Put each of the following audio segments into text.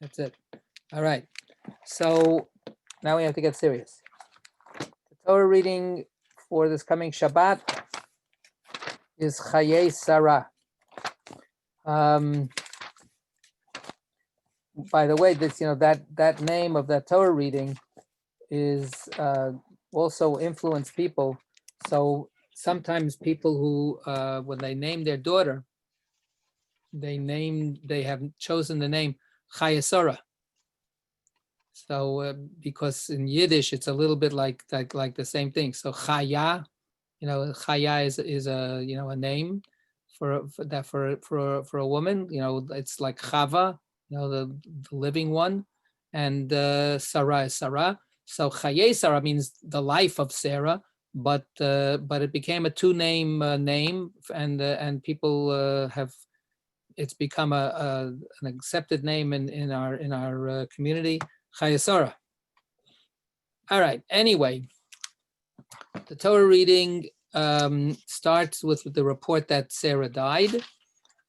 That's it. All right. So now we have to get serious. The Torah reading for this coming Shabbat is Chayei Sara. By the way, this that name of that Torah reading is also influenced people. So sometimes people who, when they name their daughter, they have chosen the name Chayei Sara. So because in Yiddish it's a little bit like the same thing. So Chaya, Chaya is a a name for a woman. It's like Chava, the living one, and Sarah is Sarah. So Chayei Sarah means the life of Sarah, but it became a two-name name, and people have it's become an accepted name in our community. Chayei Sarah. All right. Anyway, the Torah reading starts with the report that Sarah died.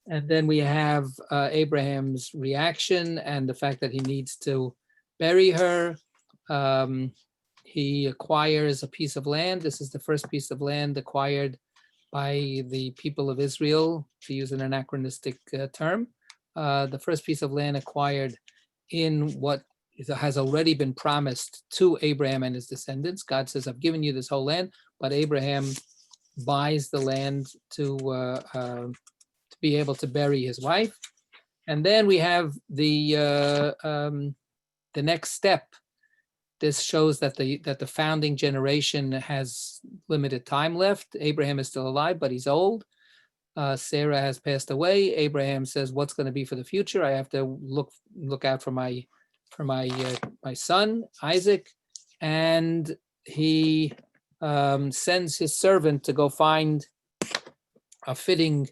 And then we have Abraham's reaction and the fact that he needs to bury her. He acquires a piece of land. This is the first piece of land acquired by the people of Israel, to use an anachronistic term. The first piece of land acquired in what has already been promised to Abraham and his descendants. God says, I've given you this whole land, but Abraham buys the land to be able to bury his wife. And then we have the next step. This shows that the founding generation has limited time left. Abraham is still alive, but he's old. Sarah has passed away. Abraham says, what's going to be for the future? I have to look out for my son, Isaac. And he sends his servant to go find a fitting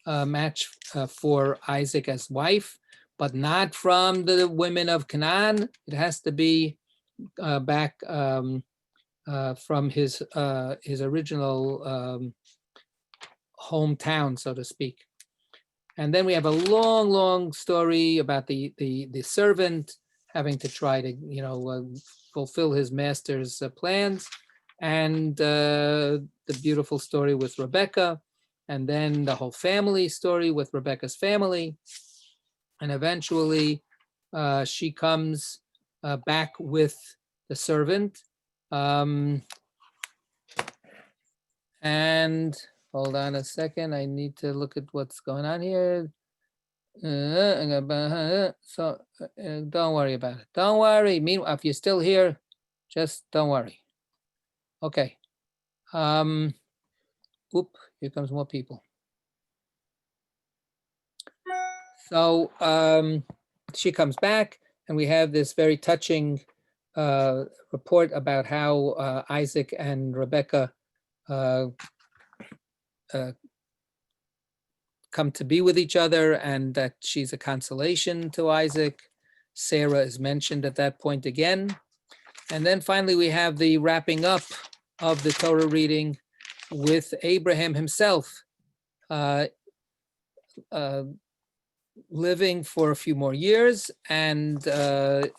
match for Isaac as wife, but not from the women of Canaan. It has to be back from his original hometown, so to speak. And then we have a long story about the servant having to try to fulfill his master's plans, and the beautiful story with Rebecca, and then the whole family story with Rebecca's family, and eventually she comes back with the servant. And hold on a second, I need to look at what's going on here. So don't worry about it. Don't worry. Meanwhile, if you're still here, just don't worry. Okay. Here comes more people. So she comes back, and we have this very touching report about how Isaac and Rebecca come to be with each other, and that she's a consolation to Isaac. Sarah is mentioned at that point again. And then finally, we have the wrapping up of the Torah reading with Abraham himself living for a few more years and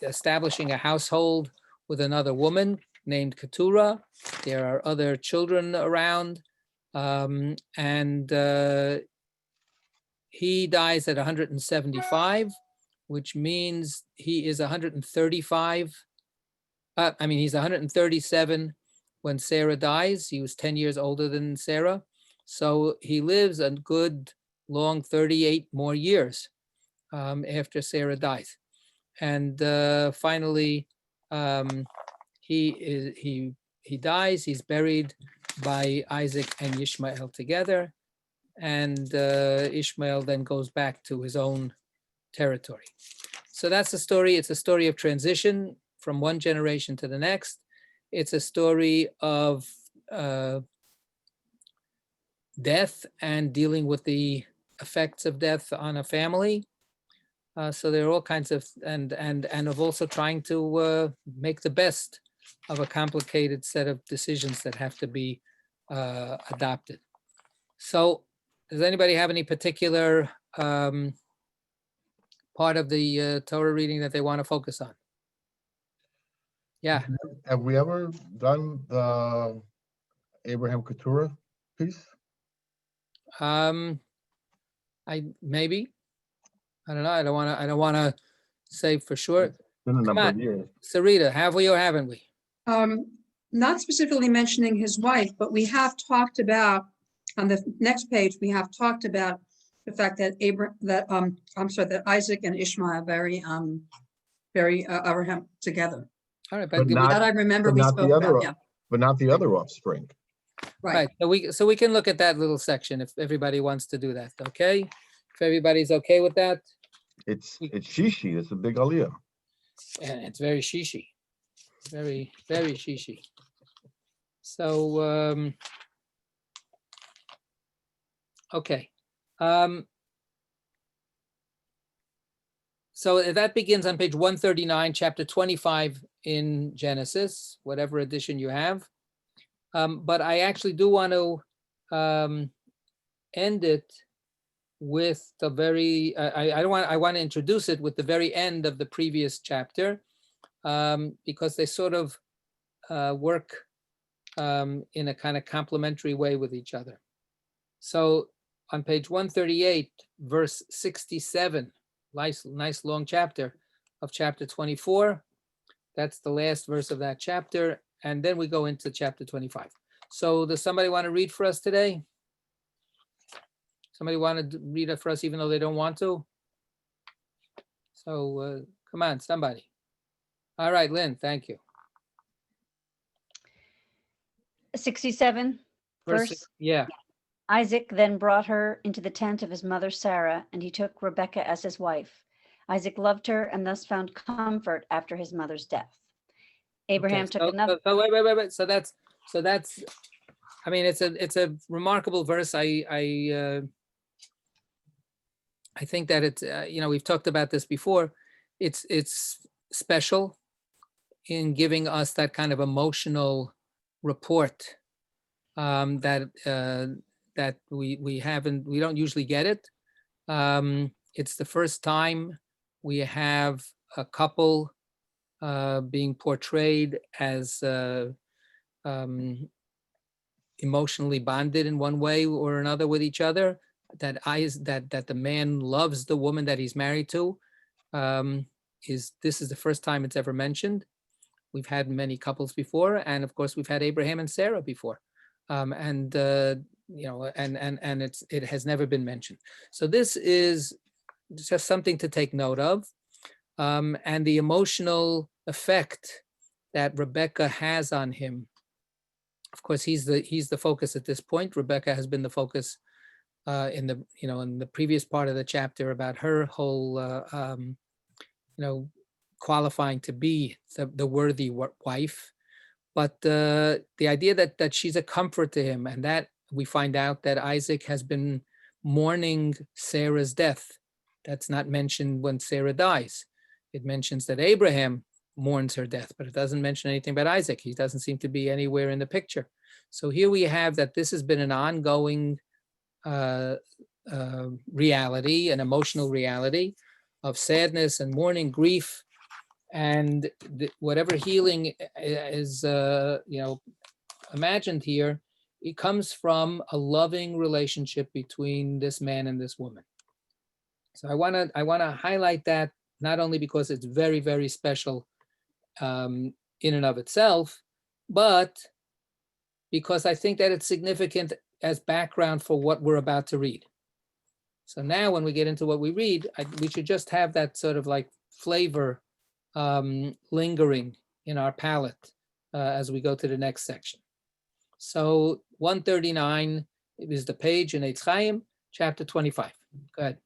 establishing a household with another woman named Keturah. There are other children around, and he dies at 175, which means he is 135. He's 137 when Sarah dies. He was 10 years older than Sarah. So he lives a good long 38 more years after Sarah dies. And finally, he dies. He's buried by Isaac and Ishmael together. And Ishmael then goes back to his own territory. So that's the story. It's a story of transition from one generation to the next. It's a story of death and dealing with the effects of death on a family. So there are all kinds of, and of also trying to make the best of a complicated set of decisions that have to be adopted. So does anybody have any particular part of the Torah reading that they want to focus on. Yeah. Have we ever done the Abraham Keturah piece? Maybe. I don't know. I don't want to say for sure. It's been a Come number on. of years. Sarita, have we or haven't we? Not specifically mentioning his wife, but we have talked about, on the next page, we have talked about the fact that that Isaac and Ishmael are very Abraham together. All right, But but not- That I remember but we not spoke the about, other, yeah, but not the other offspring. right. right. So we can look at that little section if everybody wants to do that. Okay, if everybody's okay with that, It's Shishi. It's a big aliyah. and it's very shishi, very shishi. So okay. So that begins on page 139, chapter 25 in Genesis, whatever edition you have. But I actually do want to end it with the very, I want to introduce it with the very end of the previous chapter, because they sort of work in a kind of complementary way with each other. So on page 138, verse 67, nice long chapter of chapter 24. That's the last verse of that chapter. And then we go into chapter 25. So does somebody want to read for us today? Somebody want to read it for us even though they don't want to? So come on, somebody. All right, Lynn, thank you. 67, verse. Yeah. Isaac then brought her into the tent of his mother Sarah, and he took Rebekah as his wife. Isaac loved her and thus found comfort after his mother's death. Abraham Okay, took another. So wait. So that's. I mean, it's a remarkable verse. I think that it's we've talked about this before. It's special in giving us that kind of emotional report that we don't usually get it. It's the first time we have a couple being portrayed as emotionally bonded in one way or another with each other. That the man loves the woman that he's married to. This is the first time it's ever mentioned. We've had many couples before, and of course we've had Abraham and Sarah before, and it has never been mentioned. So this is just something to take note of, and the emotional effect that Rebekah has on him. Of course, he's the focus at this point. Rebekah has been the focus in the previous part of the chapter about her whole qualifying to be the worthy wife. But the idea that she's a comfort to him, and that we find out that Isaac has been mourning Sarah's death. That's not mentioned when Sarah dies. It mentions that Abraham mourns her death, but it doesn't mention anything about Isaac. He doesn't seem to be anywhere in the picture. So here we have that this has been an ongoing reality, an emotional reality of sadness and mourning, grief, and whatever healing is imagined here, it comes from a loving relationship between this man and this woman. So I want to highlight that, not only because it's very, very special in and of itself, but because I think that it's significant as background for what we're about to read. So now when we get into what we read, we should just have that sort of like flavor lingering in our palate as we go to the next section. So 139 is the page in Eitz Chaim, chapter 25. Go ahead.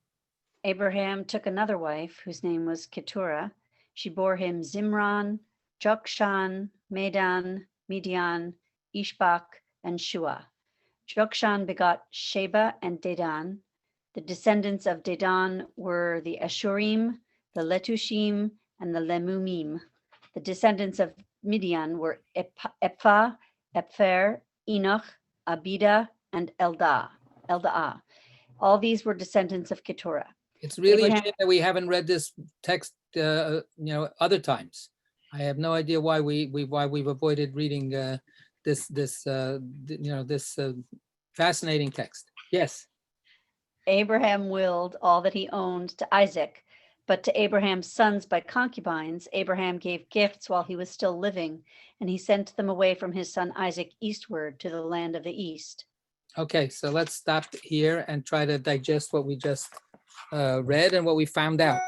Abraham took another wife whose name was Keturah. She bore him Zimran, Jokshan, Medan, Midian, Ishbak, and Shua. Jokshan begot Sheba and Dedan. The descendants of Dedan were the Ashurim, the Letushim, and the Lemumim. The descendants of Midian were Ephah, Epher, Enoch, Abida, and Eldaah. All these were descendants of Keturah. It's really a Abraham- shame that we haven't read this text, other times. I have no idea why we've avoided reading this fascinating text. Yes. Abraham willed all that he owned to Isaac, but to Abraham's sons by concubines, Abraham gave gifts while he was still living, and he sent them away from his son Isaac eastward to the land of the east. Okay, so let's stop here and try to digest what we just read and what we found out.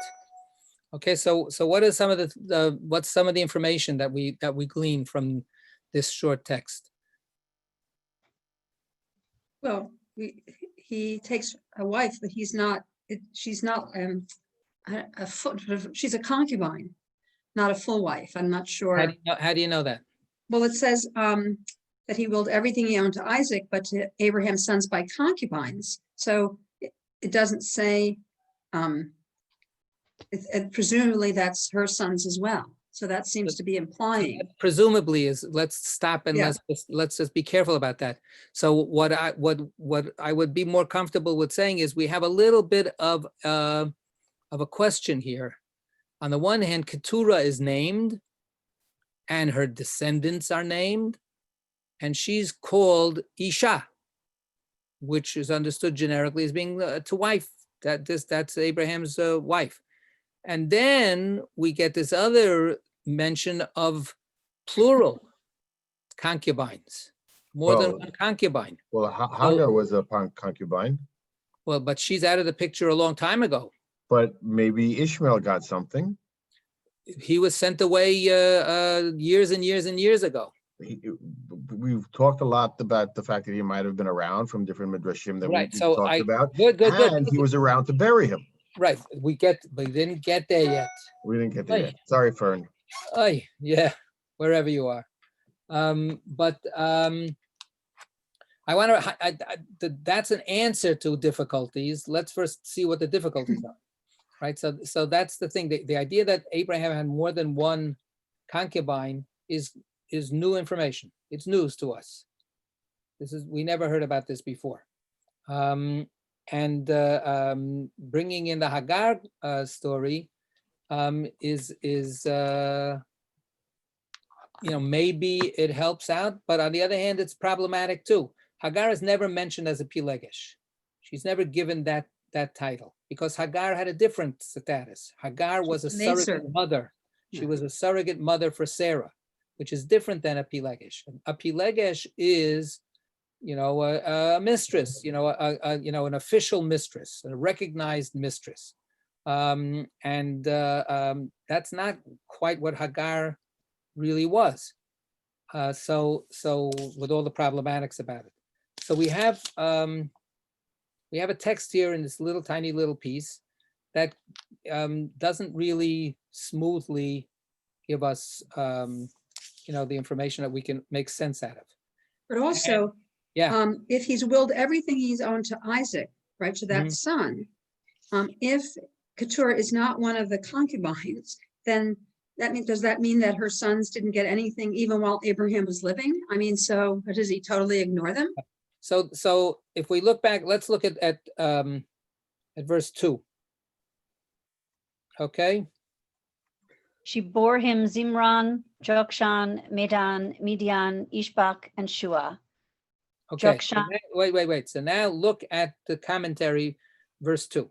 Okay, so what are some of what's some of the information that we glean from this short text? Well, he takes a wife, but she's not she's a concubine, not a full wife. I'm not sure. How do you know that? Well, it says that he willed everything he owned to Isaac, but to Abraham's sons by concubines. So it doesn't say, presumably that's her sons as well. So that seems to be implying. Presumably is, let's stop and Yeah. let's just be careful about that. So what I would be more comfortable with saying is we have a little bit of a question here. On the one hand, Keturah is named and her descendants are named, and she's called Isha, which is understood generically as being to wife. That's Abraham's wife. And then we get this other mention of plural concubines, more than Well- one concubine. Well, Hagar was a concubine, Well, but she's out of the picture a long time ago. but maybe Ishmael got something. He was sent away years and years and years ago. We've talked a lot about the fact that he might have been around from different midrashim that Right, we so talked about. Good. And he was around to bury him. Right, we didn't get there yet. We didn't get there Right. yet. Sorry, Fern. Oh, yeah, wherever you are. I want to, that's an answer to difficulties. Let's first see what the difficulties are, right? So that's the thing. The idea that Abraham had more than one concubine is new information. It's news to us. We never heard about this before. Bringing in the Hagar story maybe it helps out, but on the other hand, it's problematic too. Hagar is never mentioned as a Pilegesh. She's never given that title because Hagar had a different status. Hagar was a surrogate mother. She was a surrogate mother for Sarah, which is different than a Pilegesh. A Pilegesh is, a mistress, an official mistress, a recognized mistress. That's not quite what Hagar really was. So with all the problematics about it. So we have a text here in this tiny little piece that doesn't really smoothly give us, the information that we can make sense out of. But also, Yeah. if he's willed everything he's owned to Isaac, right, to that son, if Keturah is not one of the concubines, then does that mean that her sons didn't get anything even while Abraham was living? I mean, so does he totally ignore them? So if we look back, let's look at verse 2. Okay. She bore him Zimran, Jokshan, Medan, Midian, Ishbak, and Shua. Okay. So Jokshan. Wait. So now look at the commentary, verse 2.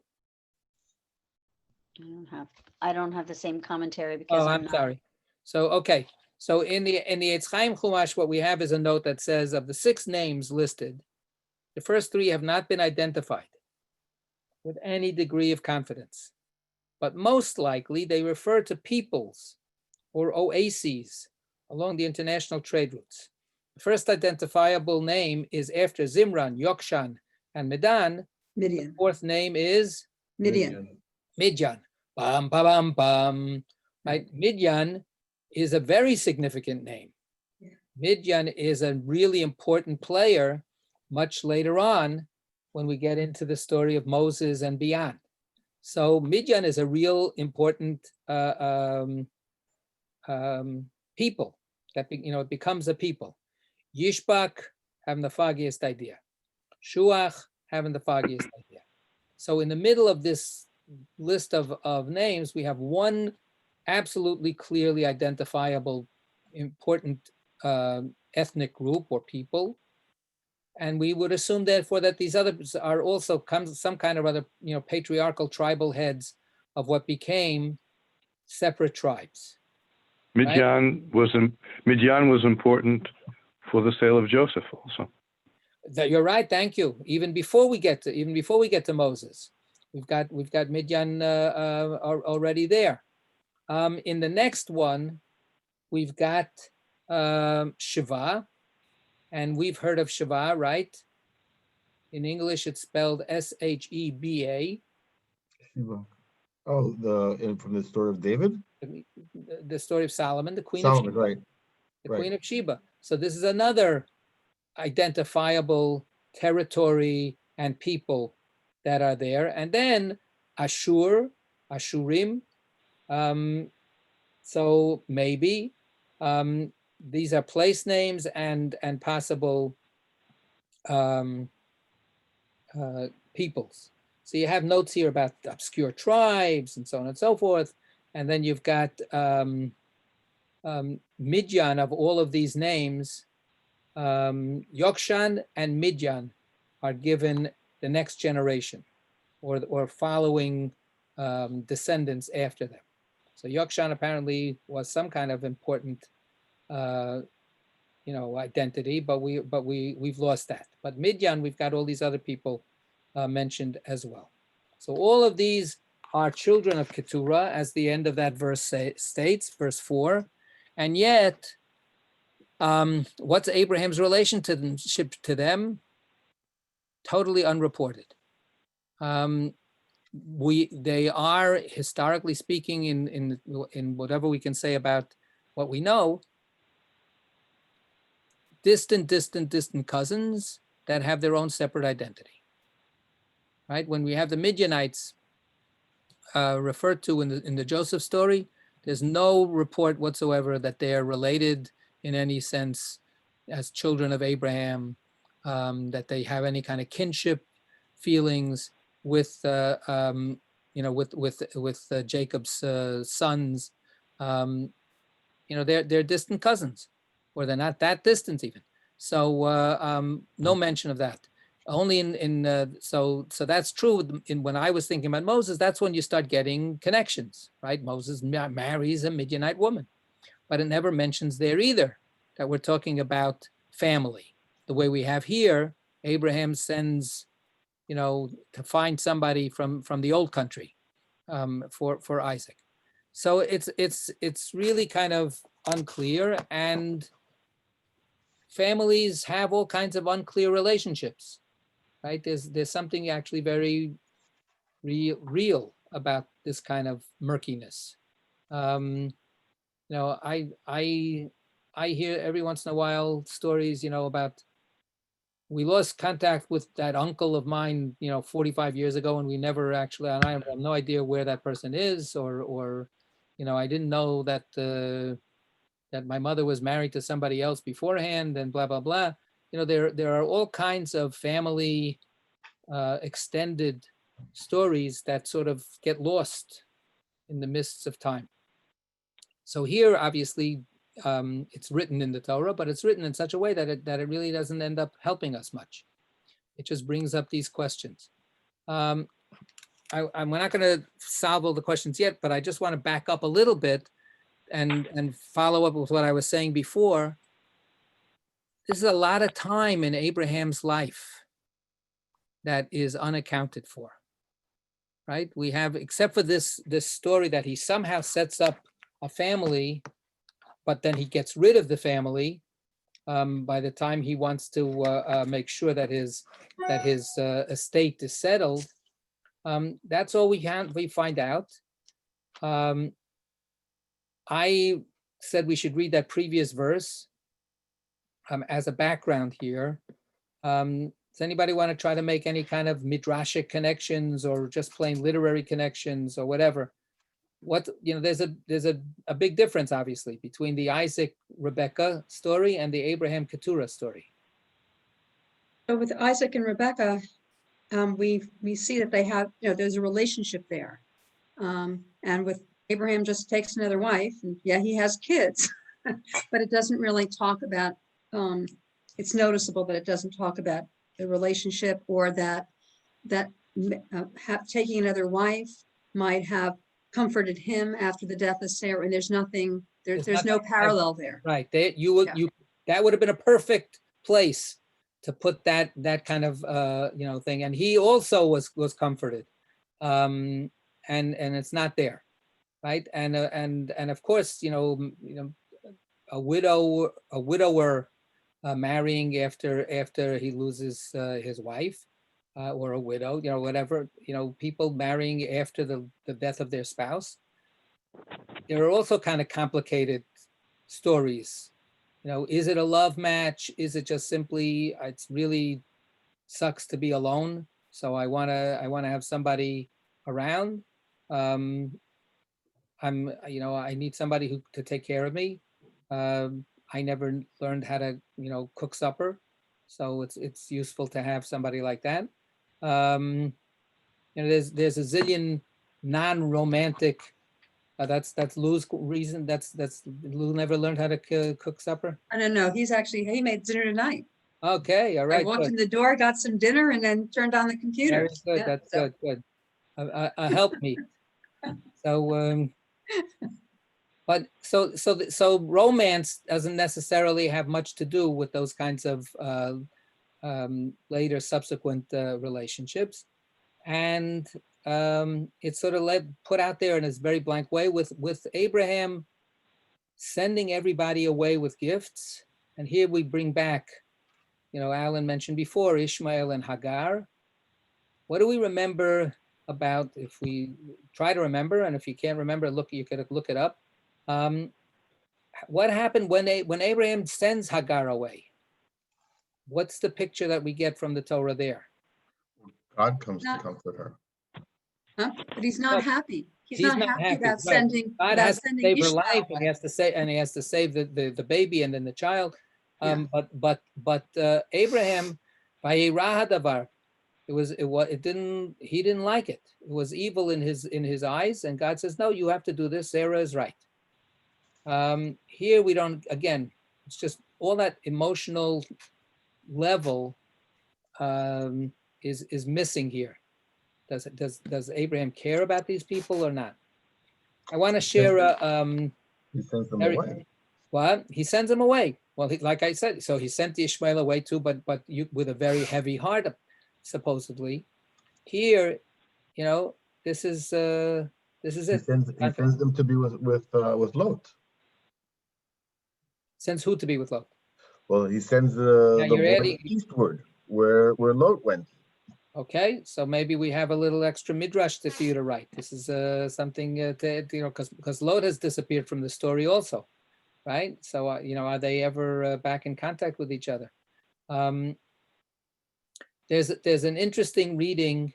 I don't have the same commentary because Oh, I'm sorry. So, okay. So in the Eitz Chaim Chumash, what we have is a note that says of the 6 names listed, the first 3 have not been identified with any degree of confidence, but most likely they refer to peoples or oases along the international trade routes. The first identifiable name is after Zimran, Yokshan, and Medan. Midian. The 4th name is Midian. Midyan. Bam, ba, bam, bam. Right? Midyan is a very significant name. Yeah. Midyan is a really important player much later on when we get into the story of Moses and beyond. So Midyan is a real important people that it becomes a people. Yishbak having the foggiest idea. Shuach having the foggiest idea. So in the middle of this list of names, we have one absolutely clearly identifiable important ethnic group or people. And we would assume therefore that these others are also some kind of other, patriarchal tribal heads of what became separate tribes. Right? Midian was important for the sale of Joseph also. You're right. Thank you. Even before we get to Moses, we've got Midian already there. In the next one, we've got Shiva, and we've heard of Shiva, right? In English, it's spelled Sheba. Sheba. Oh, from the story of David? The story of Solomon, the queen Solomon, of Sheba. right. The right. queen of Sheba. So this is another identifiable territory and people that are there. And then Ashurim. So maybe these are place names and possible peoples. So you have notes here about obscure tribes and so on and so forth. And then you've got Midian of all of these names. Yokshan and Midian are given the next generation or following descendants after them. So Yokshan apparently was some kind of important identity, but we've lost that. But Midian, we've got all these other people mentioned as well. So all of these are children of Keturah, as the end of that verse states, verse 4. And yet, what's Abraham's relationship to them? Totally unreported. They are, historically speaking, in whatever we can say about what we know, distant cousins that have their own separate identity. Right? When we have the Midianites referred to in the Joseph story, there's no report whatsoever that they are related in any sense as children of Abraham, that they have any kind of kinship feelings with Jacob's sons. They're distant cousins, or they're not that distant even. So no mention of that. Only so that's true. When I was thinking about Moses, that's when you start getting connections, right? Moses marries a Midianite woman, but it never mentions there either that we're talking about family. The way we have here, Abraham sends, to find somebody from the old country for Isaac. So it's really kind of unclear, and families have all kinds of unclear relationships. Right? There's something actually very real about this kind of murkiness. I hear every once in a while stories, about we lost contact with that uncle of mine, 45 years ago, and we never actually, and I have no idea where that person is, or I didn't know that that my mother was married to somebody else beforehand, and blah blah blah. There are all kinds of family extended stories that sort of get lost in the mists of time. So here, obviously, it's written in the Torah, but it's written in such a way that it really doesn't end up helping us much. It just brings up these questions. I'm not going to solve all the questions yet, but I just want to back up a little bit and follow up with what I was saying before. This is a lot of time in Abraham's life that is unaccounted for, right? We have, except for this story that he somehow sets up a family, but then he gets rid of the family by the time he wants to make sure that his estate is settled. That's all we find out. I said we should read that previous verse as a background here. Does anybody want to try to make any kind of midrashic connections or just plain literary connections or whatever? There's a big difference, obviously, between the Isaac Rebecca story and the Abraham Keturah story. So with Isaac and Rebecca, we see that they have, there's a relationship there. And with Abraham just takes another wife, and yeah, he has kids, but it doesn't really talk about, it's noticeable that it doesn't talk about the relationship, or that taking another wife might have comforted him after the death of Sarah. And there's nothing, there's no parallel there. Right, that would have been a perfect place to put that kind of thing. And he also was comforted, and it's not there, right? And of course, a widower marrying after he loses his wife, or a widow, whatever, people marrying after the death of their spouse. There are also kind of complicated stories. Is it a love match? Is it just simply, it's really sucks to be alone, so I want to have somebody around. I need somebody to take care of me. I never learned how to, cook supper, so it's useful to have somebody like that. There's a zillion non-romantic. That's Lou's reason. That's Lou never learned how to cook supper. I don't know. He made dinner tonight. Okay, all right. I walked in the door, got some dinner, and then turned on the computer. Very good. That's good. A helpmeet. So, but so romance doesn't necessarily have much to do with those kinds of later subsequent relationships, and it's sort of put out there in this very blank way with Abraham sending everybody away with gifts. And here we bring back, Alan mentioned before, Ishmael and Hagar. What do we remember about, if we try to remember, and if you can't remember, you could look it up. What happened when Abraham sends Hagar away? What's the picture that we get from the Torah there? God comes to comfort her. Huh? But he's not happy. He's not happy about right. sending. God has to save her Ishmael life, and away. he has to save the baby and then the child. Yeah. But Abraham, vayirah hadavar, he didn't like it. It was evil in his eyes, and God says, no, you have to do this. Sarah is right. Here we don't. Again, it's just all that emotional level is missing here. Does Abraham care about these people or not? I want to share He sends them away. What? He sends them away. Well, like I said, so he sent Ishmael away too, but with a very heavy heart, supposedly. Here, this is it. He sends them to be with Lot. Sends who to be with Lot? Well, he sends the boy eastward, where Lot went. Okay, so maybe we have a little extra midrash for you to write. This is something because Lot has disappeared from the story also, right? So are they ever back in contact with each other? There's an interesting reading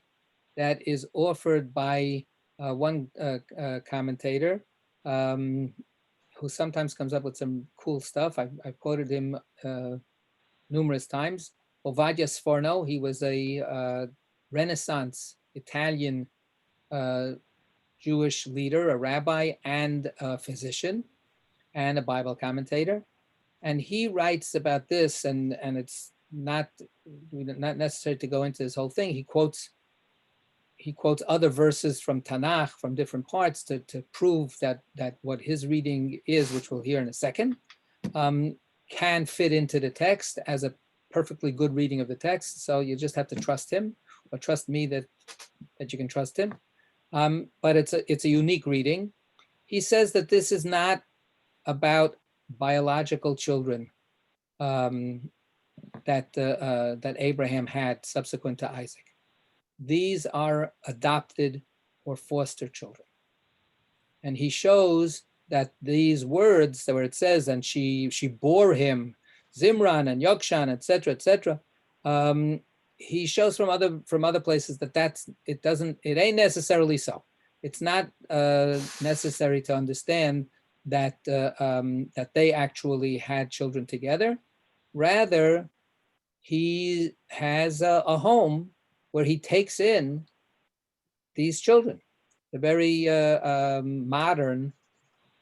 that is offered by one commentator who sometimes comes up with some cool stuff. I've quoted him numerous times. Ovadia Sforno, he was a Renaissance Italian Jewish leader, a rabbi and a physician and a Bible commentator. And he writes about this, and it's not necessary to go into this whole thing. He quotes other verses from Tanakh, from different parts, to prove that what his reading is, which we'll hear in a second, can fit into the text as a perfectly good reading of the text. So you just have to trust him, or trust me that you can trust him. But it's a unique reading. He says that this is not about biological children that Abraham had subsequent to Isaac. These are adopted or foster children. And he shows that these words, where it says, and she bore him Zimran and Yokshan, etc., he shows from other places that it ain't necessarily so. It's not necessary to understand that they actually had children together. Rather, he has a home where he takes in these children, the very modern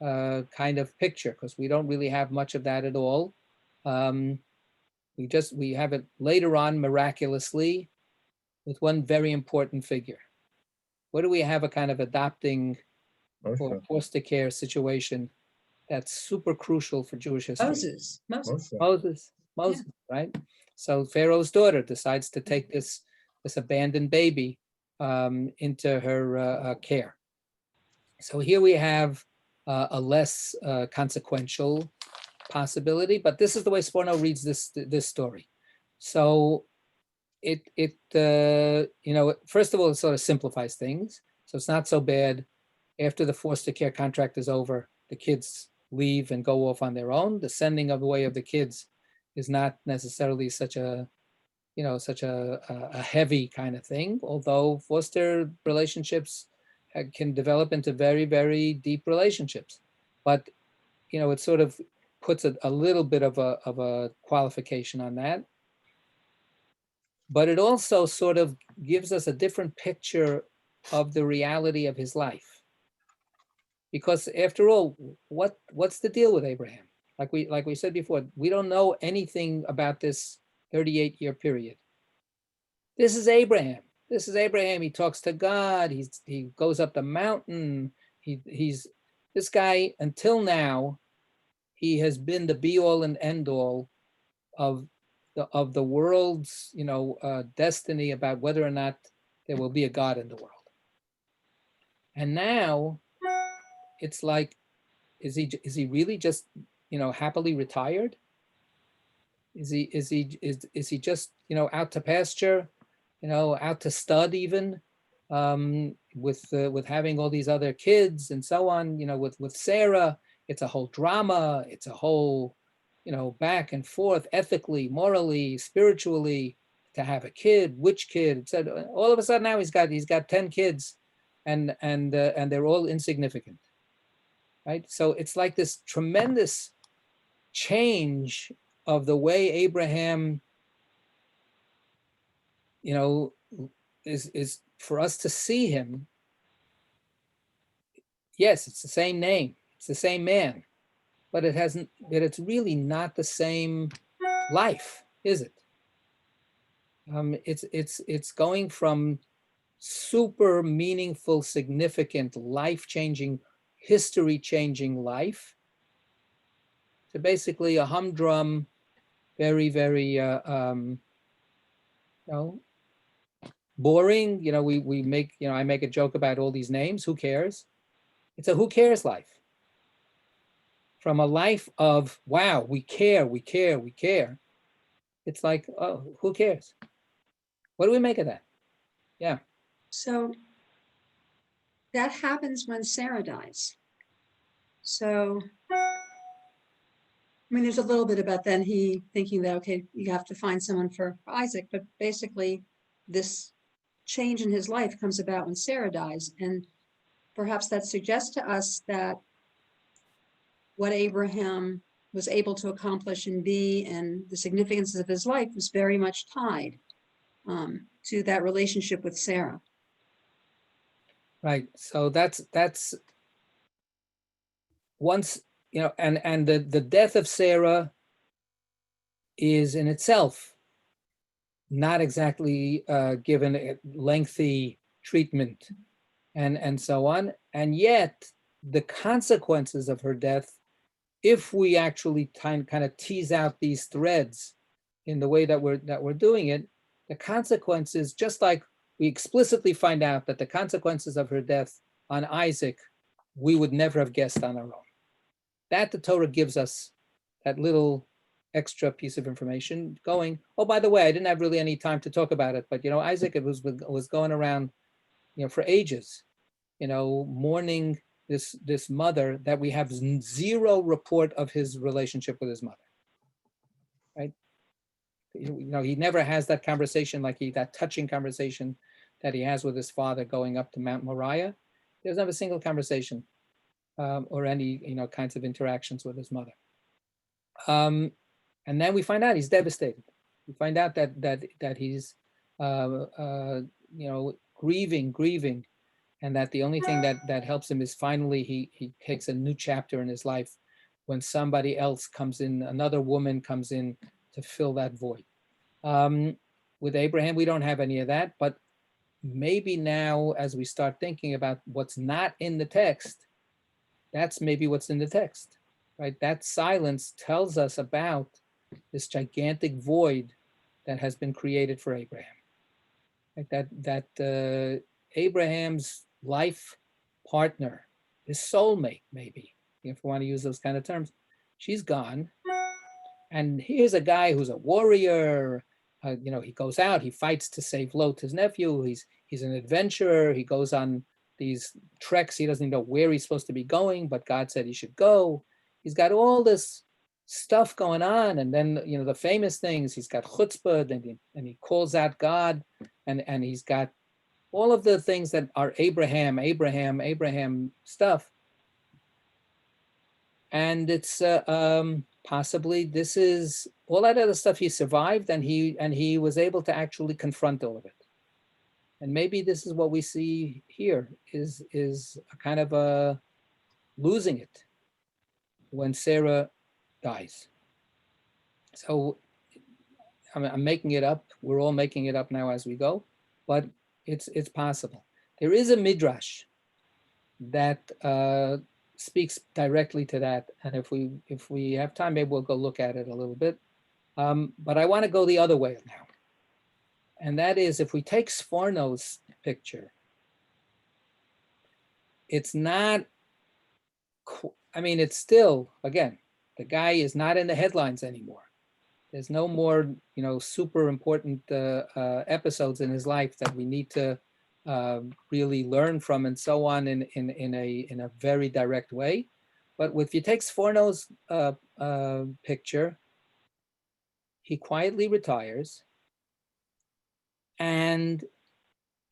kind of picture, because we don't really have much of that at all. We have it later on miraculously with one very important figure. What do we have a kind of adopting or Moshe. foster care situation that's super crucial for Jewish history? Moses. Moshe. Moses, right? So Pharaoh's daughter decides to take this abandoned baby into her care. So here we have a less consequential possibility, but this is the way Sforno reads this story. So first of all, it sort of simplifies things. So it's not so bad. After the foster care contract is over, the kids leave and go off on their own. The sending away of the kids is not necessarily such a heavy kind of thing, although foster relationships can develop into very, very deep relationships. But, it sort of puts a little bit of a qualification on that. But it also sort of gives us a different picture of the reality of his life. Because after all, what's the deal with Abraham? Like we said before, we don't know anything about this 38-year period. This is Abraham. He talks to God. He goes up the mountain. He's this guy until now. He has been the be all and end all of the world's destiny about whether or not there will be a God in the world. And now it's like, is he really just happily retired? Is he just out to pasture, out to stud even, with having all these other kids and so on, with Sarah? It's a whole drama. It's a whole back and forth, ethically, morally, spiritually, to have a kid, which kid. It said all of a sudden now he's got 10 kids, and they're all insignificant, right? So it's like this tremendous change of the way Abraham, is for us to see him. Yes, it's the same name, it's the same man, but it's really not the same life, is it? It's going from super meaningful, significant, life-changing, history-changing life to basically a humdrum, very, very boring. We make I make a joke about all these names. Who cares? It's a who cares life. From a life of wow, we care. It's like, oh, who cares? What do we make of that? Yeah. So that happens when Sarah dies. So, there's a little bit about then he thinking that, okay, you have to find someone for Isaac, but basically this change in his life comes about when Sarah dies. And perhaps that suggests to us that what Abraham was able to accomplish and be and the significance of his life was very much tied to that relationship with Sarah. Right. So that's once, and the death of Sarah is in itself not exactly given a lengthy treatment and so on. And yet the consequences of her death, if we actually kind of tease out these threads in the way that we're doing it, the consequences, just like we explicitly find out that the consequences of her death on Isaac, we would never have guessed on our own. That the Torah gives us that little extra piece of information going, oh, by the way, I didn't have really any time to talk about it, but Isaac, it was going around, for ages, mourning this mother that we have zero report of his relationship with his mother, right? He never has that conversation, that touching conversation that he has with his father going up to Mount Moriah. There's never a single conversation or any kinds of interactions with his mother. And then we find out he's devastated. We find out that he's grieving, and that the only thing that helps him is finally he takes a new chapter in his life when somebody else comes in, another woman comes in to fill that void. With Abraham, we don't have any of that, but maybe now as we start thinking about what's not in the text, that's maybe what's in the text, right? That silence tells us about this gigantic void that has been created for Abraham. Like that Abraham's life partner, his soulmate, maybe, if we want to use those kind of terms, she's gone. And here's a guy who's a warrior. He goes out, he fights to save Lot, his nephew. He's an adventurer. He goes on these treks. He doesn't know where he's supposed to be going, but God said he should go. He's got all this stuff going on. And then, the famous things, he's got chutzpah, and he calls out God, and he's got all of the things that are Abraham stuff. And it's possibly this is all that other stuff he survived, and he was able to actually confront all of it. And maybe this is what we see here is a kind of a losing it when Sarah dies. So I'm making it up. We're all making it up now as we go, but it's possible. There is a midrash that speaks directly to that, and if we have time, maybe we'll go look at it a little bit. But I want to go the other way now, and that is if we take Sforno's picture, it's not. It's still, again, the guy is not in the headlines anymore. There's no more, super important episodes in his life that we need to really learn from and so on in a very direct way. But if you take Sforno's picture, he quietly retires, and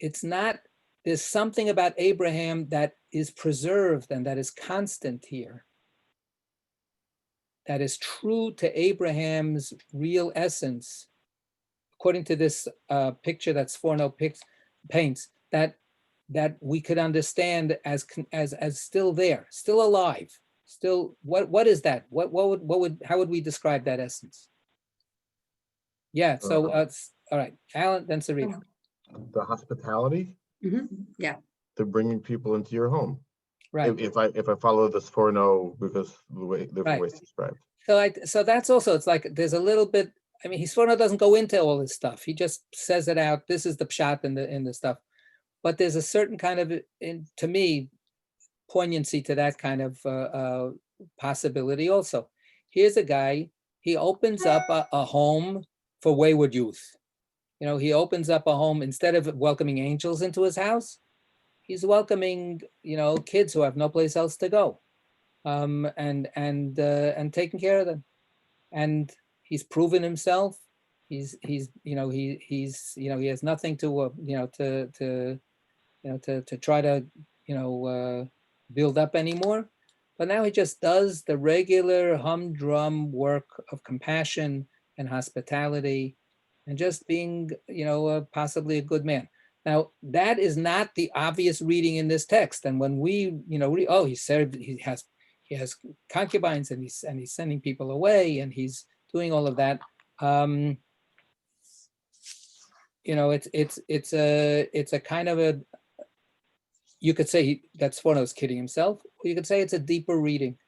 there's something about Abraham that is preserved and that is constant here, that is true to Abraham's real essence, according to this picture that Sforno paints, that we could understand as still there, still alive, still. What is that? How would we describe that essence? Yeah. So all right, Alan, then Sarita. The hospitality. Mhm. Yeah. To bringing people into your home. Right. If I follow this Sforno, because the different ways described. So that's also, it's like there's a little bit. Sforno doesn't go into all this stuff. He just says it out. This is the pshat in the stuff. But there's a certain kind of, to me, poignancy to that kind of possibility also. Here's a guy, he opens up a home for wayward youth. He opens up a home, instead of welcoming angels into his house, he's welcoming, kids who have no place else to go, and taking care of them. And he's proven himself. He has nothing to try to build up anymore. But now he just does the regular humdrum work of compassion and hospitality, and just being, possibly a good man. Now, that is not the obvious reading in this text. And when we, he said he has concubines, and he's sending people away, and he's doing all of that. It's a kind of a, you could say that Sforno's kidding himself, or you could say it's a deeper reading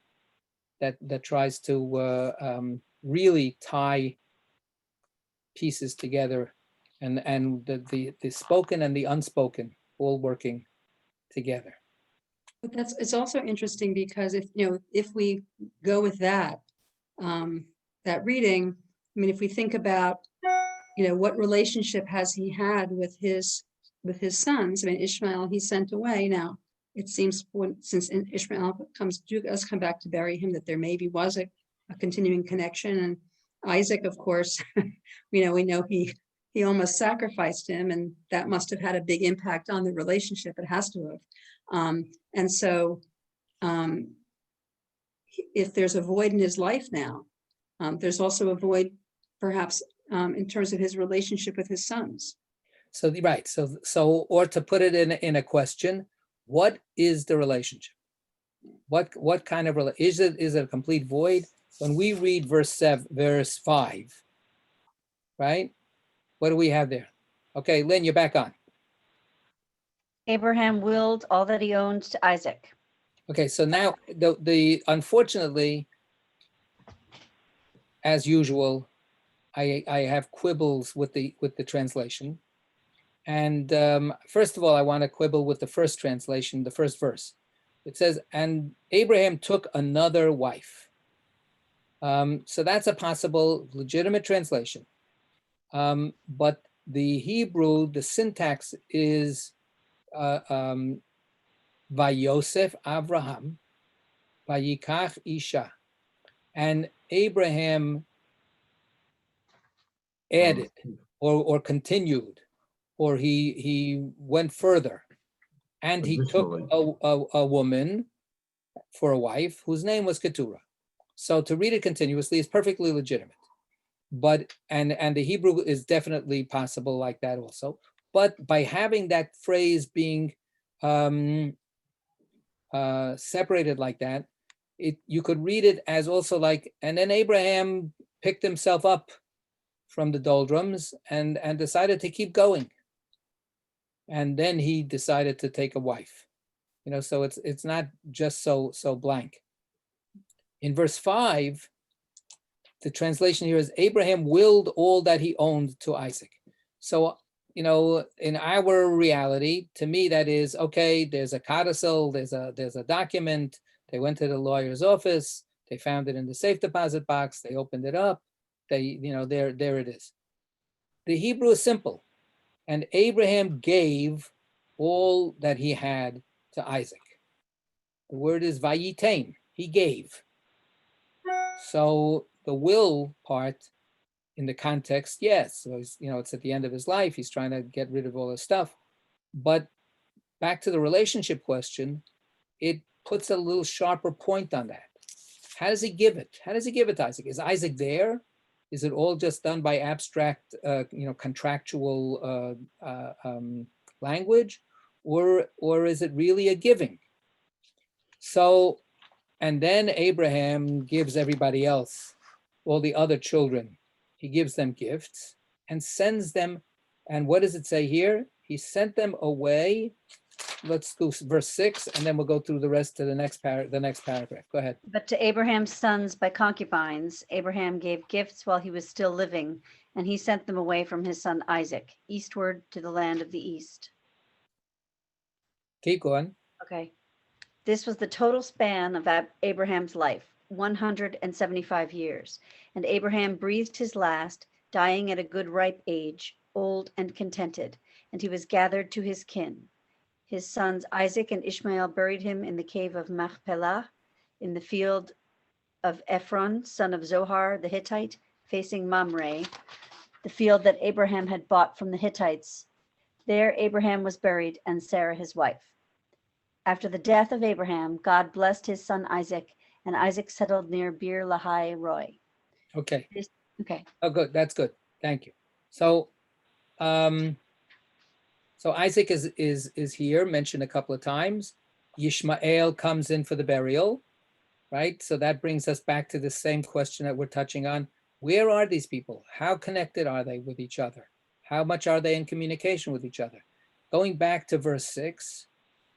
that tries to really tie pieces together, and the spoken and the unspoken all working together. But it's also interesting because if we go with that reading, if we think about what relationship has he had with his sons. Ishmael he sent away. Now it seems since Ishmael does come back to bury him, that there maybe was a continuing connection. And Isaac, of course, we know he almost sacrificed him, and that must have had a big impact on the relationship. It has to have. And so if there's a void in his life now, there's also a void perhaps in terms of his relationship with his sons. Right. So, or to put it in a question, what is the relationship? What kind of is it a complete void? When we read verse 5, right? What do we have there? Okay, Lynn, you're back on. Abraham willed all that he owned to Isaac. Okay, so now the unfortunately, as usual, I have quibbles with the translation. And first of all, I want to quibble with the first translation, the first verse. It says, and Abraham took another wife. So that's a possible legitimate translation. But the Hebrew, the syntax is Vayosef Avraham, Vayikach Isha. And Abraham added or continued, or he went further. And he took a woman for a wife whose name was Keturah. So to read it continuously is perfectly legitimate. But and the Hebrew is definitely possible like that also. But by having that phrase being separated like that, you could read it as also like, and then Abraham picked himself up from the doldrums and decided to keep going. And then he decided to take a wife. So it's not just so blank. In verse 5, the translation here is Abraham willed all that he owned to Isaac. So, in our reality, to me, that is, okay, there's a codicil, there's a document, they went to the lawyer's office, they found it in the safe deposit box, they opened it up, there it is. The Hebrew is simple. And Abraham gave all that he had to Isaac. The word is vayitain, he gave. So the will part in the context, yes, so it's at the end of his life, he's trying to get rid of all his stuff. But back to the relationship question, it puts a little sharper point on that. How does he give it? How does he give it to Isaac? Is Isaac there? Is it all just done by abstract, contractual language, or is it really a giving? So, and then Abraham gives everybody else, all the other children, he gives them gifts and sends them. And what does it say here? He sent them away. Let's do verse 6, and then we'll go through the rest of the next paragraph. Go ahead. But to Abraham's sons by concubines, Abraham gave gifts while he was still living, and he sent them away from his son Isaac, eastward to the land of the east. Keep going. Okay. This was the total span of Abraham's life, 175 years. And Abraham breathed his last, dying at a good ripe age, old and contented, and he was gathered to his kin. His sons Isaac and Ishmael buried him in the cave of Machpelah, in the field of Ephron, son of Zohar the Hittite, facing Mamre, the field that Abraham had bought from the Hittites. There Abraham was buried, and Sarah his wife. After the death of Abraham, God blessed his son Isaac, and Isaac settled near Beer Lahai Roi. Okay. Okay. Oh, good. That's good. Thank you. So, so Isaac is here, mentioned a couple of times. Yishmael comes in for the burial, right? So that brings us back to the same question that we're touching on. Where are these people? How connected are they with each other? How much are they in communication with each other? Going back to verse 6,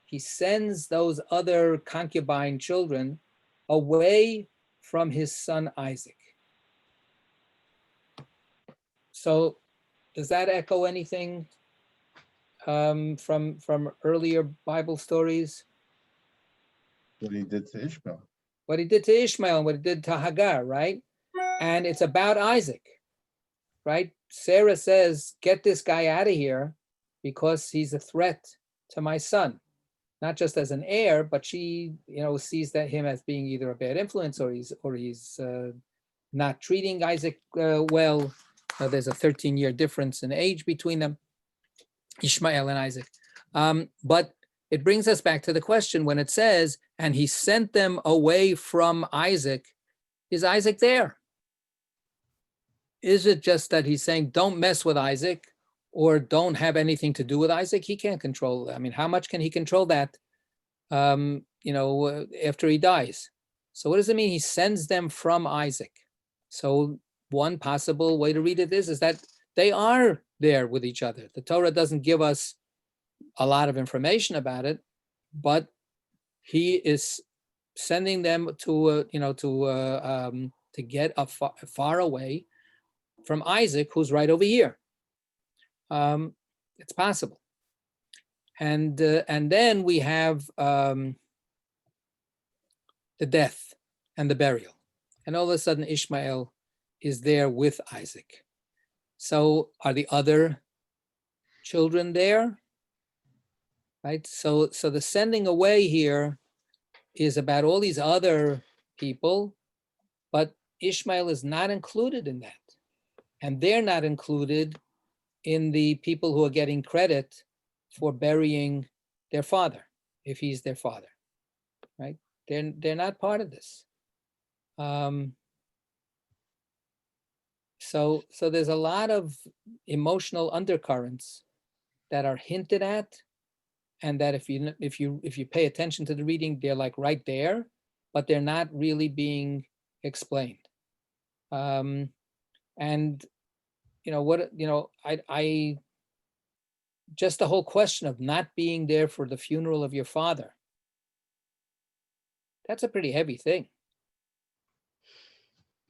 he sends those other concubine children away from his son Isaac. So does that echo anything from earlier Bible stories? What he did to Ishmael. What he did to Ishmael and what he did to Hagar, right? And it's about Isaac, right? Sarah says, get this guy out of here because he's a threat to my son. Not just as an heir, but she, sees that him as being either a bad influence or he's not treating Isaac well. There's a 13-year difference in age between them, Ishmael and Isaac. But it brings us back to the question when it says, and he sent them away from Isaac. Is Isaac there? Is it just that he's saying, don't mess with Isaac? or don't have anything to do with Isaac, he can't control. I mean, how much can he control that, after he dies? So what does it mean? He sends them from Isaac. So one possible way to read it is that they are there with each other. The Torah doesn't give us a lot of information about it, but he is sending them to get far away from Isaac, who's right over here. It's possible. And then we have the death and the burial. And all of a sudden Ishmael is there with Isaac. So are the other children there? Right? So the sending away here is about all these other people, but Ishmael is not included in that. And they're not included in the people who are getting credit for burying their father, if he's their father, right? They're not part of this. So there's a lot of emotional undercurrents that are hinted at, and that if you pay attention to the reading, they're like right there, but they're not really being explained. And I just the whole question of not being there for the funeral of your father, that's a pretty heavy thing.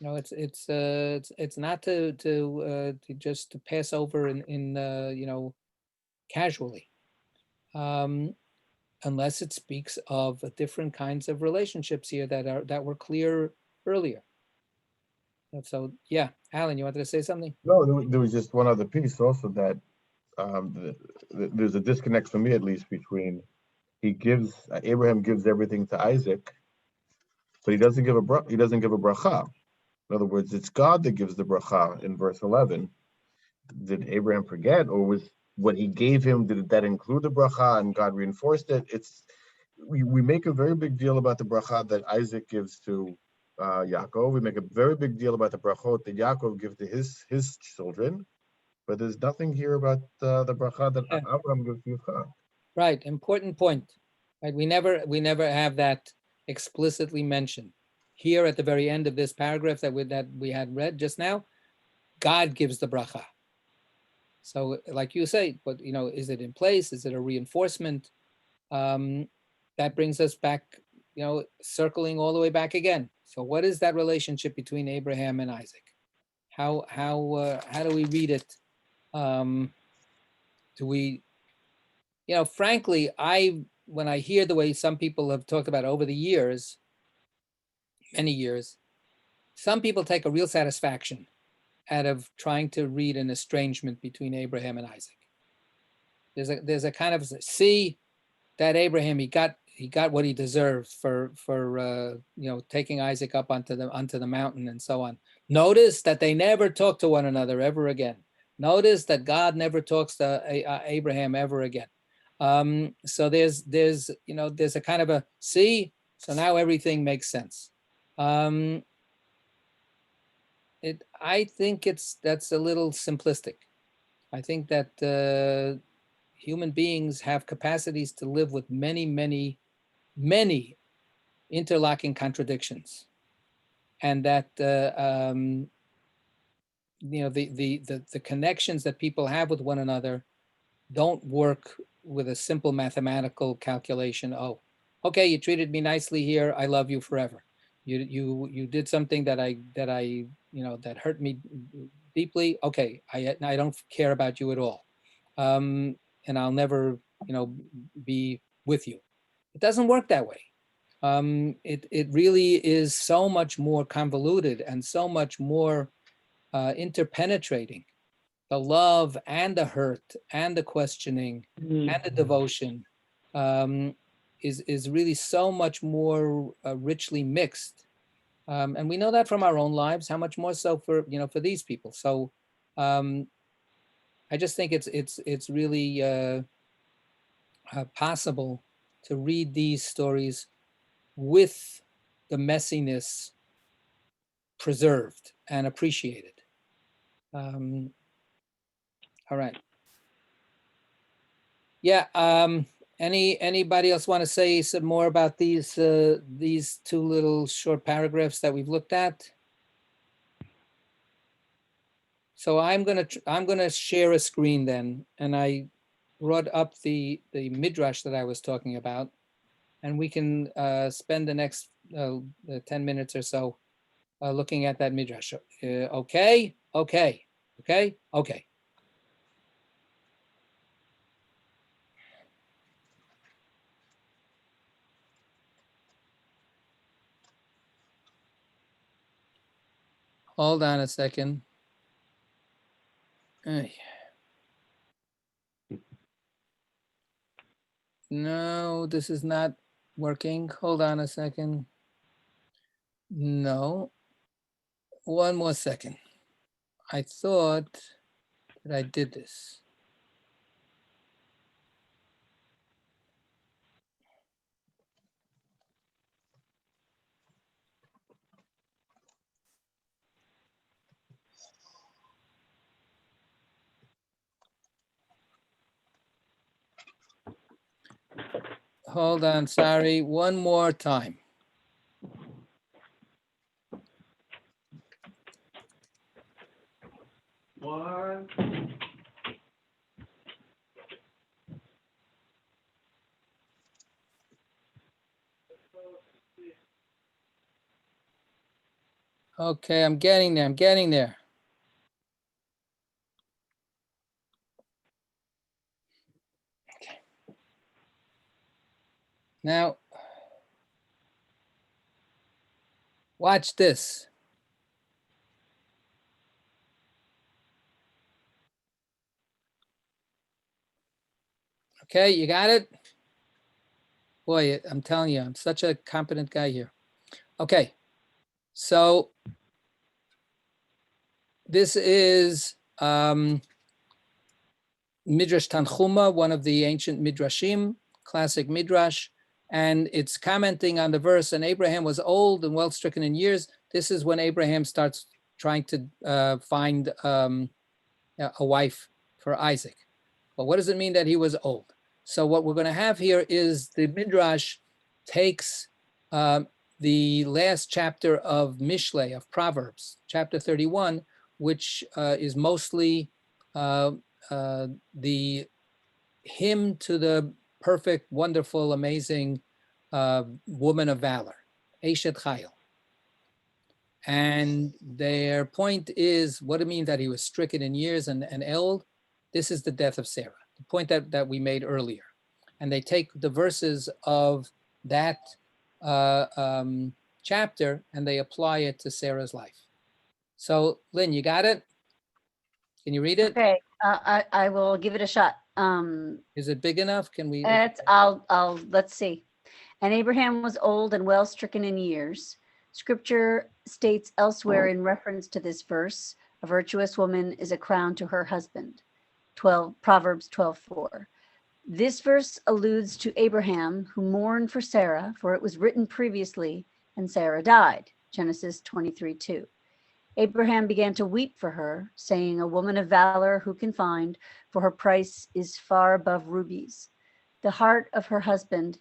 It's not to just to pass over in casually, unless it speaks of different kinds of relationships here that were clear earlier. And so, yeah, Alan, you wanted to say something? No, there was just one other piece also that there's a disconnect for me, at least, between Abraham gives everything to Isaac, but he doesn't give a bracha. In other words, it's God that gives the bracha in verse 11. Did Abraham forget, or was what he gave him, did that include the bracha and God reinforced it? We make a very big deal about the bracha that Isaac gives to Yaakov. We make a very big deal about the brachot that Yaakov gives to his children, but there's nothing here about the bracha that Abraham gives to Yitzchak. Right, important point. Right, we never have that explicitly mentioned. Here at the very end of this paragraph that we had read just now, God gives the bracha. So, like you say, but is it in place? Is it a reinforcement? That brings us back, circling all the way back again. So, what is that relationship between Abraham and Isaac? How do we read it? Do we, frankly, when I hear the way some people have talked about over the years, many years, some people take a real satisfaction out of trying to read an estrangement between Abraham and Isaac. There's a kind of, see that Abraham, he got what he deserved for taking Isaac up onto the mountain and so on. Notice that they never talk to one another ever again. Notice that God never talks to Abraham ever again. So there's a kind of a, see, so now everything makes sense. I think that's a little simplistic. I think that human beings have capacities to live with many, many, many interlocking contradictions, and that the connections that people have with one another don't work with a simple mathematical calculation. Oh, okay, you treated me nicely here, I love you forever. You did something that hurt me deeply. Okay, I don't care about you at all, and I'll never be with you. It doesn't work that way. It really is so much more convoluted and so much more interpenetrating. The love and the hurt and the questioning and the devotion is really so much more richly mixed, and we know that from our own lives. How much more so for these people? So I just think it's really possible to read these stories with the messiness preserved and appreciated. All right. Yeah, anybody else want to say some more about these two little short paragraphs that we've looked at? So I'm gonna share a screen then, and I brought up the midrash that I was talking about, and we can spend the next 10 minutes or so looking at that midrash. Okay. Hold on a second. Ay. No, this is not working. Hold on a second. No, one more second. I thought that I did this. Hold on, sorry, one more time. One. Okay, I'm getting there. Okay. Now, watch this. Okay, you got it? Boy, I'm telling you, I'm such a competent guy here. Okay, so this is Midrash Tanchuma, one of the ancient Midrashim, classic Midrash, and it's commenting on the verse, and Abraham was old and well-stricken in years. This is when Abraham starts trying to find a wife for Isaac. But what does it mean that he was old? So what we're going to have here is the Midrash takes the last chapter of Mishlei, of Proverbs, chapter 31, which is mostly the hymn to the perfect, wonderful, amazing woman of valor, Eshet Chayil. And their point is what it means that he was stricken in years and old. This is the death of Sarah, the point that we made earlier. And they take the verses of that chapter and they apply it to Sarah's life. So Lynn, you got it? Can you read it? Okay, I will give it a shot. Is it big enough? Can we? Let's see. And Abraham was old and well stricken in years. Scripture states elsewhere in reference to this verse, a virtuous woman is a crown to her husband. Proverbs 12:4. This verse alludes to Abraham, who mourned for Sarah, for it was written previously, and Sarah died. Genesis 23:2. Abraham began to weep for her, saying, a woman of valor who can find, for her price is far above rubies. The heart of her husband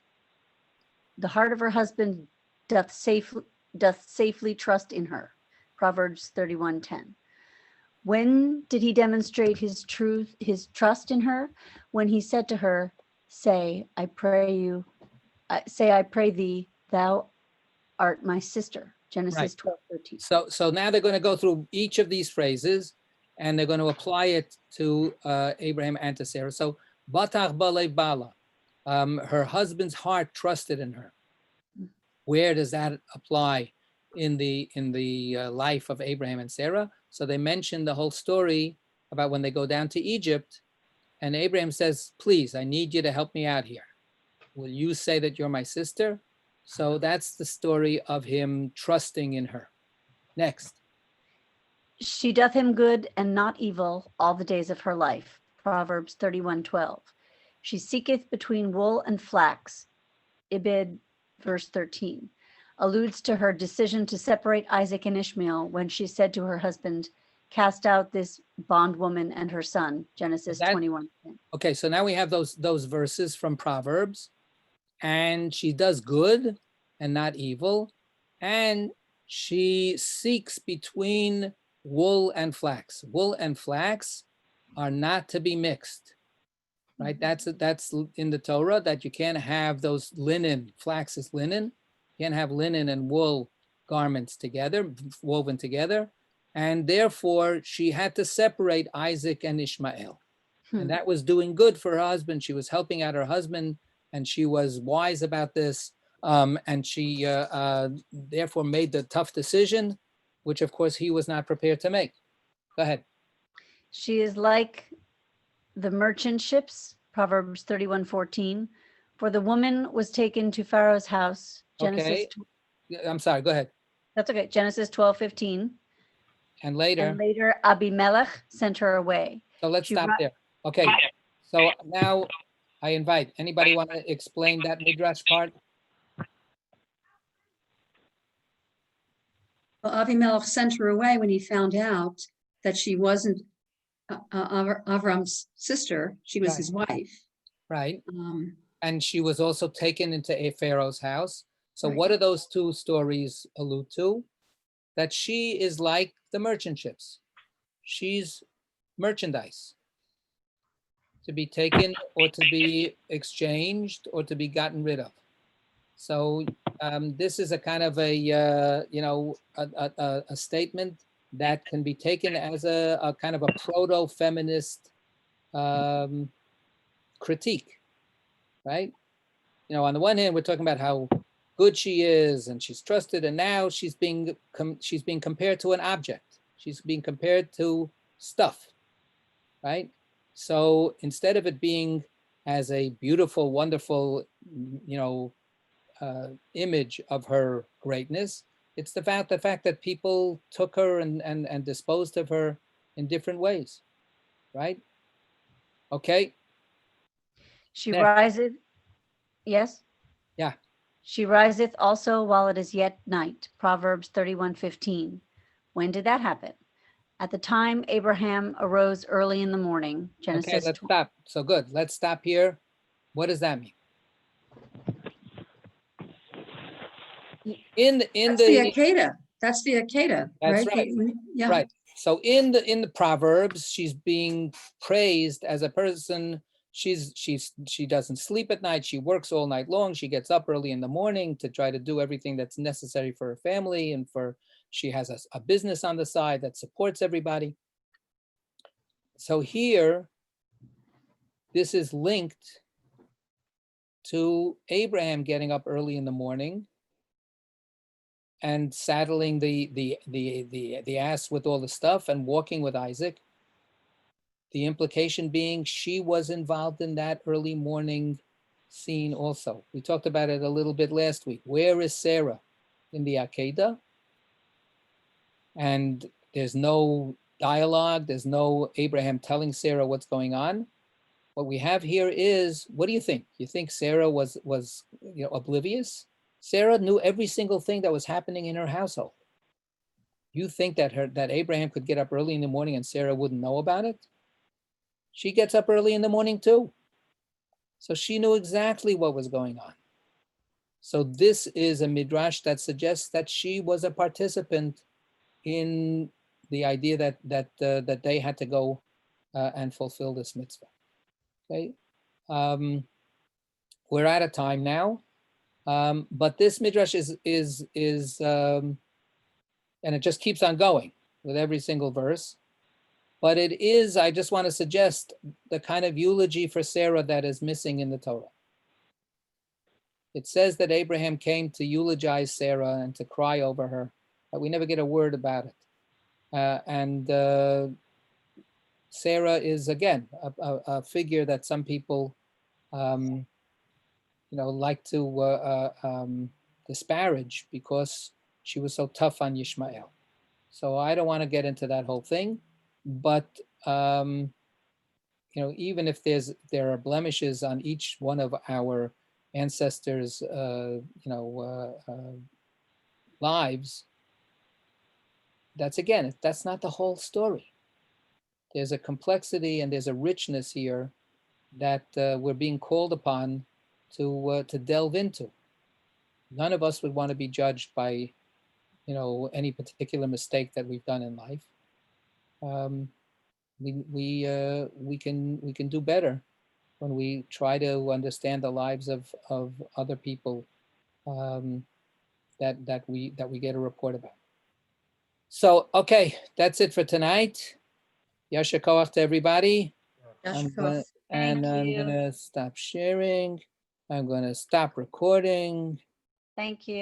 doth safely trust in her. Proverbs 31:10. When did he demonstrate his trust in her? When he said to her, say, I pray thee, thou art my sister. Genesis 12:13. So now they're going to go through each of these phrases and they're going to apply it to Abraham and to Sarah. So Batach Balev Bala, her husband's heart trusted in her. Where does that apply in the life of Abraham and Sarah? So they mention the whole story about when they go down to Egypt and Abraham says, please, I need you to help me out here. Will you say that you're my sister? So that's the story of him trusting in her. Next. She doth him good and not evil all the days of her life. Proverbs 31:12. She seeketh between wool and flax. Ibid, verse 13, alludes to her decision to separate Isaac and Ishmael when she said to her husband, cast out this bondwoman and her son, Genesis That- 21. Okay, so now we have those verses from Proverbs, and she does good and not evil, and she seeks between wool and flax. Wool and flax are not to be mixed, right? That's in the Torah, that you can't have those linen, flax is linen. You can't have linen and wool garments together, woven together. And therefore she had to separate Isaac and Ishmael. And that was doing good for her husband. She was helping out her husband, and she was wise about this. And she therefore made the tough decision, which of course he was not prepared to make. Go ahead. She is like the merchant ships, Proverbs 31:14. For the woman was taken to Pharaoh's house, Genesis. Okay. I'm sorry, go ahead. That's okay, Genesis 12:15. And later, And later Abimelech sent her away. so let's she stop ri- there. Okay, so now I invite, anybody want to explain that Midrash part? Well, Avimelech sent her away when he found out that she wasn't Avram's sister. She was Right. his wife. Right, Um, and she was also taken into a Pharaoh's house. So Right. what do those two stories allude to? That she is like the merchant ships. She's merchandise to be taken or to be exchanged or to be gotten rid of. So this is a kind of a, a statement that can be taken as a kind of a proto-feminist critique, right? You know, on the one hand, we're talking about how good she is and she's trusted, and now she's being compared to an object. She's being compared to stuff, right? So instead of it being as a beautiful, wonderful, image of her greatness, it's the fact that people took her and disposed of her in different ways, right? Okay. She Next. riseth, yes? Yeah. She riseth also while it is yet night, Proverbs 31:15. When did that happen? At the time Abraham arose early in the morning, Okay, Genesis. let's stop. So good. Let's stop here. What does that mean? In That's the the Akeda. That's the Akeda, That's right? right. Yeah. right. So in the Proverbs, she's being praised as a person. She doesn't sleep at night. She works all night long. She gets up early in the morning to try to do everything that's necessary for her family, and she has a business on the side that supports everybody. So here, this is linked to Abraham getting up early in the morning and saddling the ass with all the stuff and walking with Isaac. The implication being she was involved in that early morning scene also. We talked about it a little bit last week. Where is Sarah in the Akedah? And there's no dialogue. There's no Abraham telling Sarah what's going on. What we have here is, what do you think? You think Sarah was oblivious? Sarah knew every single thing that was happening in her household. You think that Abraham could get up early in the morning and Sarah wouldn't know about it? She gets up early in the morning too. So she knew exactly what was going on. So this is a midrash that suggests that she was a participant in the idea that they had to go and fulfill this mitzvah. Okay, we're out of time now. But this midrash is and it just keeps on going with every single verse. But it is, I just want to suggest, the kind of eulogy for Sarah that is missing in the Torah. It says that Abraham came to eulogize Sarah and to cry over her, but we never get a word about it. And Sarah is, again, a figure that some people like to disparage because she was so tough on Ishmael. So I don't want to get into that whole thing, but even if there are blemishes on each one of our ancestors' lives, that's not the whole story. There's a complexity and there's a richness here that we're being called upon to delve into. None of us would want to be judged by, any particular mistake that we've done in life. We can do better when we try to understand the lives of other people that we get a report about. So, okay, that's it for tonight. Yasher koach to everybody. I'm gonna stop sharing. I'm gonna stop recording. Thank you.